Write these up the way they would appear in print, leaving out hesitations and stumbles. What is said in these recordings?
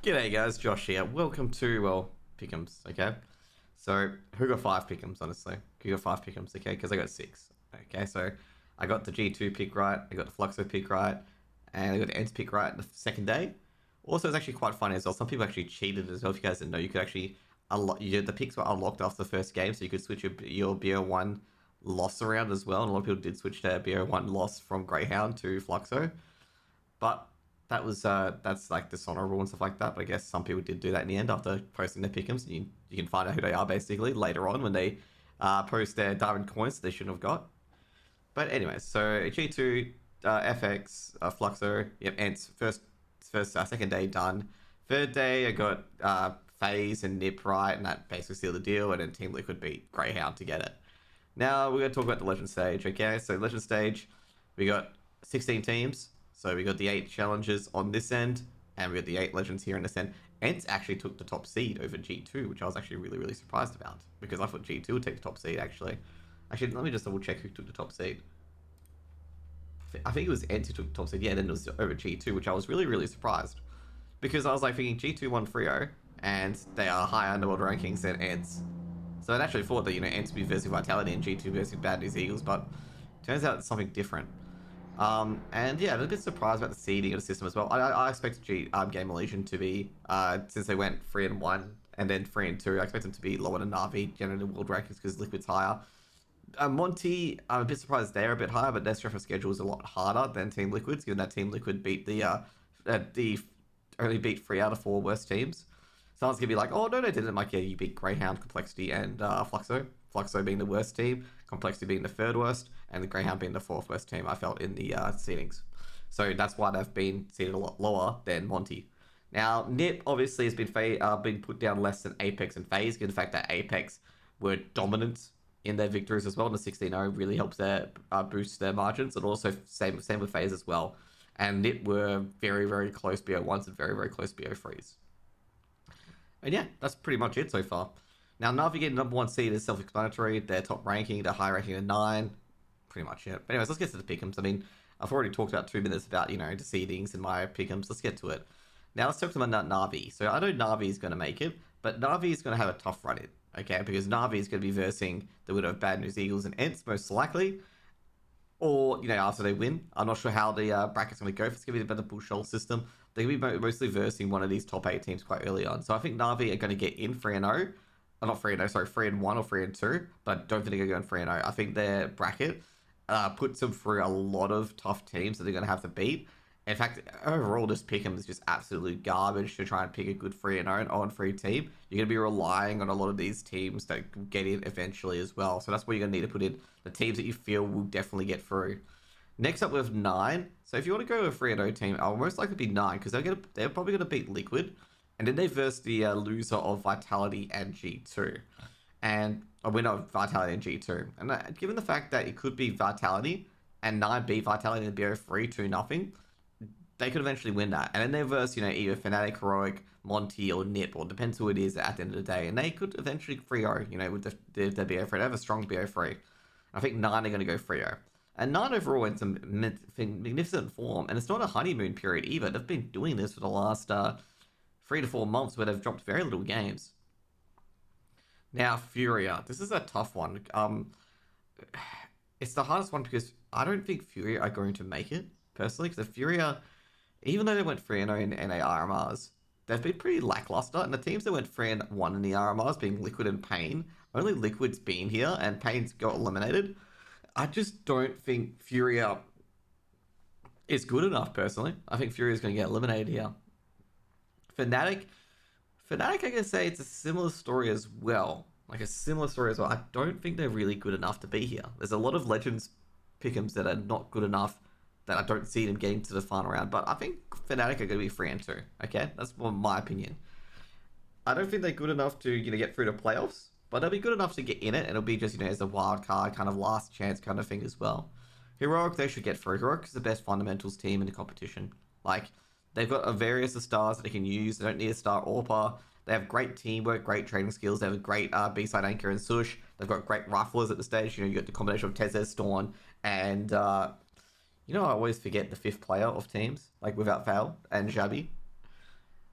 G'day guys, Josh here. Welcome to, Pick'ems, okay? So, who got 5 Pick'ems, honestly? Who got 5 Pick'ems, okay? Because I got 6. Okay, so I got the G2 pick right, I got the Fluxo pick right, and I got the Ents pick right the second day. Also, it's actually quite funny as well. Some people actually cheated as well. If you guys didn't know, you could actually unlock, the picks were unlocked after the first game, so you could switch your BO1 loss around as well. And a lot of people did switch their BO1 loss from Greyhound to Fluxo. But that's like dishonorable and stuff like that. But I guess some people did do that in the end after posting their pick'ems. You can find out who they are basically later on when they post their diamond coins that they shouldn't have got. But anyway, so G2, FX, Fluxo, yep, and second day done. Third day I got FaZe and Nip right, and that basically sealed the deal. And then Team Liquid beat Greyhound to get it. Now we're going to talk about the Legend Stage. Okay, so Legend Stage, we got 16 teams. So we got the 8 challenges on this end, and we got the 8 legends here on this end. Ents actually took the top seed over G2, which I was actually really, really surprised about, because I thought G2 would take the top seed, actually. Actually, let me just double check who took the top seed. I think it was Ents who took the top seed, yeah, then it was over G2, which I was really, really surprised. Because I was like thinking G2 won 3-0, and they are higher in the world rankings than Ents. So I actually thought that, Ents would be versus Vitality and G2 versus Bad News Eagles, but turns out it's something different. And yeah, I was a bit surprised about the seeding of the system as well. I expected Game Legion to be, since they went 3-1 and then 3-2, I expect them to be lower than Na'Vi, generally in the world rankings because Liquid's higher. Monty, I'm a bit surprised they're a bit higher, but their strength of schedule is a lot harder than Team Liquid's, given that Team Liquid beat only beat 3 out of 4 worst teams. Someone's gonna be like, oh no, they didn't. I'm like, yeah, you beat Greyhound, Complexity, and Fluxo. Fluxo being the worst team, Complexity being the 3rd worst, and the Greyhound being the 4th worst team, I felt, in the seedings. So that's why they've been seeded a lot lower than Monty. Now, Nip obviously has been put down less than Apex and FaZe, given the fact that Apex were dominant in their victories as well, and the 16-0 really helps their boost their margins, and also same with FaZe as well. And Nip were very, very close BO1s and very, very close BO3s. And yeah, that's pretty much it so far. Now, Na'Vi getting number 1 seed is self-explanatory. Their top ranking, their high ranking of 9. Pretty much it. But anyways, let's get to the pick'ems. I mean, I've already talked about 2 minutes about, the seedings and my pick'ems. Let's get to it. Now, let's talk about Na'Vi. So I know Na'Vi is going to make it, but Na'Vi is going to have a tough run in, okay? Because Na'Vi is going to be versing the winner of Bad News Eagles and Ents, most likely. Or, after they win. I'm not sure how the bracket's going to go. If it's going to be the better Bull system, they're going to be mostly versing one of these top 8 teams quite early on. So I think Na'Vi are going to get in 3-0. Not 3-0, sorry, 3-1 or 3-2. But I don't think they're going to go in 3-0. I think their bracket puts them through a lot of tough teams that they're going to have to beat. In fact, overall, this pick'em is just absolute garbage to try and pick a good 3-0 and 0-3 team. You're going to be relying on a lot of these teams that get in eventually as well. So that's where you're going to need to put in the teams that you feel will definitely get through. Next up, we have 9. So if you want to go with a 3-0 team, I'll most likely be 9 because they're probably going to beat Liquid. And then they verse the loser of Vitality and G2. And a winner of Vitality and G2. And given the fact that it could be Vitality and 9 beat Vitality and BO3 2-0, they could eventually win that. And then they verse, either Fnatic, Heroic, Monty, or Nip, or depends who it is at the end of the day. And they could eventually 3-0, with their BO3. They have a strong BO3. I think 9 are going to go 3-0. And 9 overall in some magnificent form. And it's not a honeymoon period either. They've been doing this for the last 3 to 4 months where they've dropped very little games. Now, Furia. This is a tough one. It's the hardest one because I don't think Furia are going to make it, personally. Because the Furia, even though they went 3-0 in NA RMRs, they've been pretty lackluster. And the teams that went 3-1 in the RMRs, being Liquid and Pain, only Liquid's been here and Pain's got eliminated. I just don't think Furia is good enough, personally. I think Furia is going to get eliminated here. Fnatic, I can say it's a similar story as well. I don't think they're really good enough to be here. There's a lot of Legends pick'ems that are not good enough that I don't see them getting to the final round. But I think Fnatic are going to be 3-2. Okay, that's my opinion. I don't think they're good enough to get through the playoffs, but they'll be good enough to get in it. And it'll be just as a wild card kind of last chance kind of thing as well. Heroic, they should get through. Heroic is the best fundamentals team in the competition. They've got a various of stars that they can use. They don't need a star AWPer. They have great teamwork, great trading skills. They have a great B-side anchor and Sush. They've got great riflers at the stage. You got the combination of Tezes, Storm, and I always forget the 5th player of teams, without fail, and Xabi.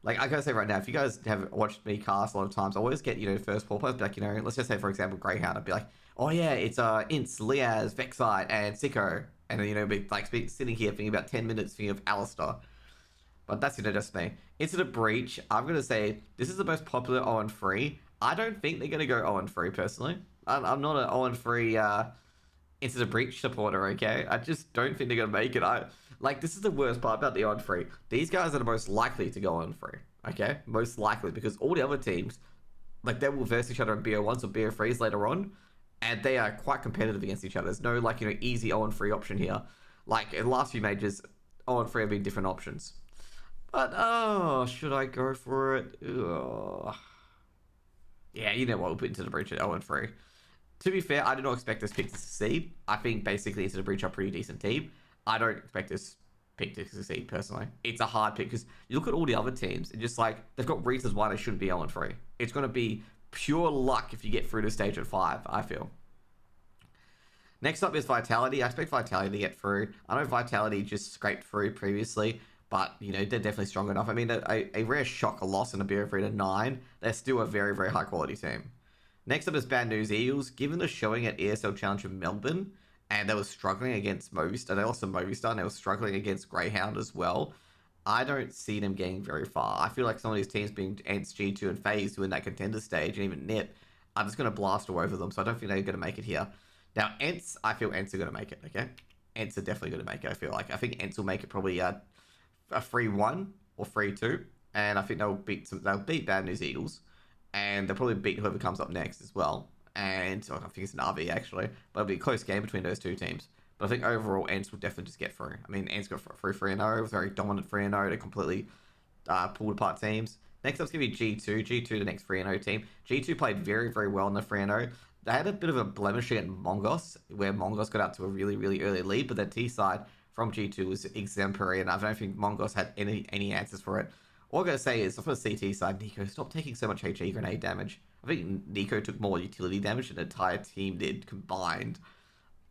Like I gotta say right now, if you guys have watched me cast a lot of times, I always get first four players, like let's just say for example Greyhound, I'd be like, oh yeah, it's Ince, Liaz, Vexite, and Sicko, and then be like sitting here thinking about 10 minutes thinking of Alistair. But that's just me. Incident Breach, I'm gonna say this is the most popular 0-3. I don't think they're gonna go 0-3 personally. I'm not an 0-3 Incident Breach supporter, okay? I just don't think they're gonna make it. This is the worst part about the 0-3. These guys are the most likely to go 0-3, okay? Most likely, because all the other teams, like they will verse each other in BO1s or BO3s later on, and they are quite competitive against each other. There's no easy 0-3 option here. Like in the last few majors, 0-3 have been different options. But should I go for it? Ugh. Yeah, you know what? We'll put Into the Breach at 0-3. To be fair, I did not expect this pick to succeed. I think basically Into the Breach are a pretty decent team. I don't expect this pick to succeed personally. It's a hard pick because you look at all the other teams and just they've got reasons why they shouldn't be 0-3. It's going to be pure luck if you get through to stage at 5, I feel. Next up is Vitality. I expect Vitality to get through. I know Vitality just scraped through previously, but they're definitely strong enough. I mean, a rare shock, a loss in a BO3 to 9. They're still a very, very high quality team. Next up is Bad News Eagles. Given the showing at ESL Challenge in Melbourne, and they were struggling against Movistar, they lost to Movistar, and they were struggling against Greyhound as well. I don't see them getting very far. I feel like some of these teams, being Ents, G2, and FaZe, who in that contender stage, and even NIP, are just going to blast all over them. So I don't think they're going to make it here. Now, Ents, I feel Ents are going to make it. Okay, Ents are definitely going to make it. I feel like I think Ents will make it probably a 3-1 or 3-2, and I think they'll beat Bad News Eagles, and they'll probably beat whoever comes up next as well. And I think it's an RV actually, but it'll be a close game between those two teams. But I think overall, Ents will definitely just get through. I mean, Ents got through 3-0. It was very dominant 3-0. They completely pulled apart teams. Next up's going to be G2. G2, the next 3-0 team. G2 played very, very well in the 3-0. They had a bit of a blemish against Mongos, where Mongos got out to a really, really early lead, but their T side from G2 was exemplary, and I don't think Mongos had any answers for it. All I'm going to say is, for the CT side, Nico, stop taking so much HE grenade damage. I think Nico took more utility damage than the entire team did combined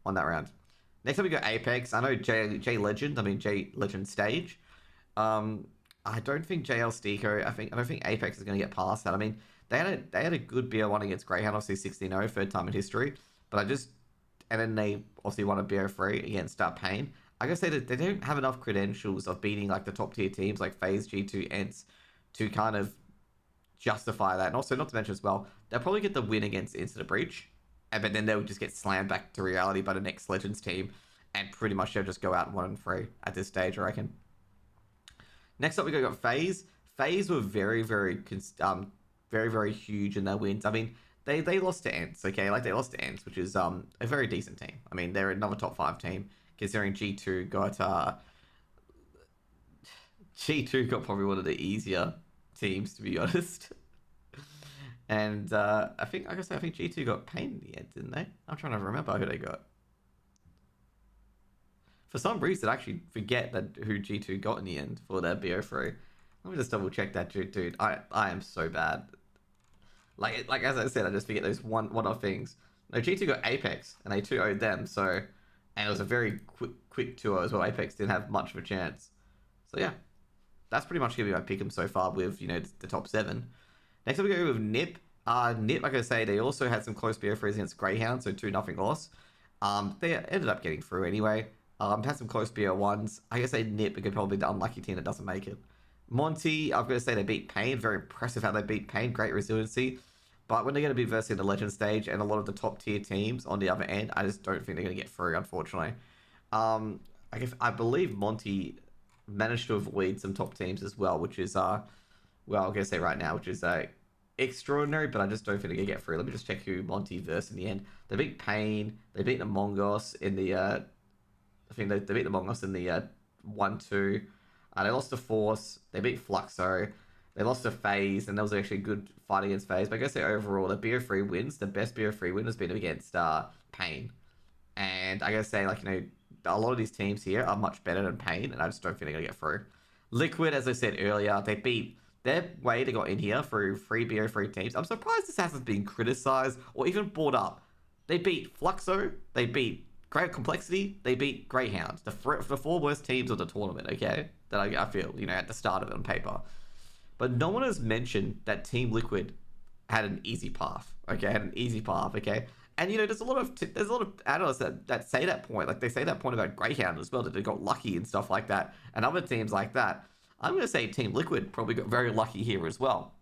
on that round. Next up we got Apex. I know J Legend stage. I don't think JL Stico. I don't think Apex is going to get past that. I mean, they had a good BO1 against Greyhound, obviously 16-0, third time in history. But and then they obviously won a BO3 against Pain. I gotta say that they don't have enough credentials of beating the top tier teams like FaZe, G2, Ents to kind of justify that. And also, not to mention as well, they'll probably get the win against Incident Breach, but then they'll just get slammed back to reality by the next Legends team, and pretty much they'll just go out 1-3 at this stage, I reckon. Next up, we got FaZe. FaZe were very, very, very, very huge in their wins. I mean, they lost to Ents, okay? They lost to Ents, which is a very decent team. I mean, they're another top 5 team, considering G2 got probably one of the easier teams, to be honest. And I think G2 got Pain in the end, didn't they? I'm trying to remember who they got. For some reason, I actually forget who G2 got in the end for their BO3. Let me just double check that, dude. I am so bad. Like as I said, I just forget those one-off things. No, G2 got Apex, and they 2-0'd them, so... And it was a very quick 2-0 as well. Apex didn't have much of a chance. So yeah, that's pretty much going to be my pick'em so far with, the top 7. Next up we go with NIP. NIP, like I say, they also had some close BO3s against Greyhound, so 2-0 loss. They ended up getting through anyway. Had some close BO1s. I guess they NIP could probably be the unlucky team that doesn't make it. Monty, I've got to say they beat Pain. Very impressive how they beat Pain. Great resiliency. But when they're going to be versing the Legend stage and a lot of the top tier teams on the other end, I just don't think they're going to get through, unfortunately. I believe Monty managed to avoid some top teams as well, which is, I'm going to say right now, which is extraordinary, but I just don't think they're going to get through. Let me just check who Monty versed in the end. They beat Pain. They beat the Mongos in the, I think they beat the Mongos in the 1-2. They lost to Force. They beat Fluxo. They lost to FaZe, and that was actually a good fight against FaZe. But I guess overall, the BO3 wins, the best BO3 win has been against Pain. And I gotta say, a lot of these teams here are much better than Pain, and I just don't think they're going to get through. Liquid, as I said earlier, they beat their way they got in here through 3 BO3 teams. I'm surprised this hasn't been criticized or even brought up. They beat Fluxo, they beat Great Complexity, they beat Greyhound, the 4 worst teams of the tournament, okay? That I feel, at the start of it on paper. but no one has mentioned that Team Liquid had an easy path. Okay, had an easy path. Okay, and there's a lot of analysts that say that point. Like they say that point about Greyhound as well, that they got lucky and stuff like that, and other teams like that. I'm gonna say Team Liquid probably got very lucky here as well,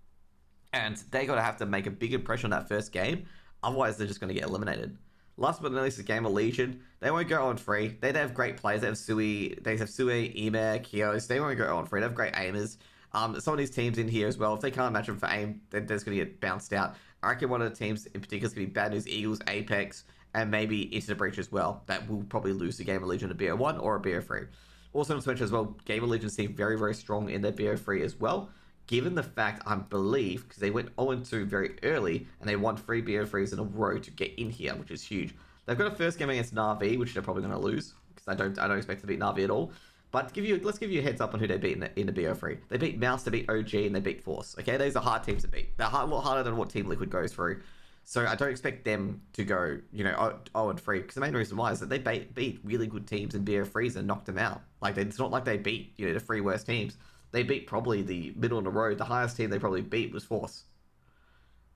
and they got to have to make a big impression on that first game. Otherwise, they're just going to get eliminated. Last but not least, the game of Legion. They won't go on free. They have great players. They have Sui, eMS, Kios. They won't go on free. They have great aimers. Some of these teams in here as well, if they can't match them for aim, then they're just going to get bounced out. I reckon one of the teams in particular is going to be Bad News Eagles, Apex, and maybe Into the Breach as well. That will probably lose the game of Legion to BO1 or a BO3. Also, not to mention as well, Game of Legion seem very, very strong in their BO3 as well. Given the fact, I believe, because they went 0-2 very early, and they won 3 BO3s in a row to get in here, which is huge. They've got a first game against Na'Vi, which they're probably going to lose, because I don't expect to beat Na'Vi at all. But let's give you a heads up on who they beat in the BO3. They beat Mouse, they beat OG, and they beat Force. Okay, those are hard teams to beat. They're a lot harder than what Team Liquid goes through. So I don't expect them to go, 0-3, because the main reason why is that they beat really good teams in BO3s and knocked them out. Like, it's not like they beat, the 3 worst teams. They beat probably the middle of the road. The highest team they probably beat was Force.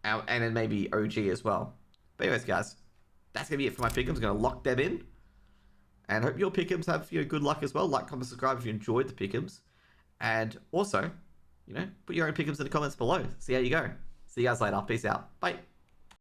And then maybe OG as well. But anyways, guys, that's going to be it for my pick'ems. I'm going to lock them in. And hope your pick'ems have good luck as well. Like, comment, subscribe if you enjoyed the pick'ems. And also, put your own pick'ems in the comments below. See how you go. See you guys later. Peace out. Bye.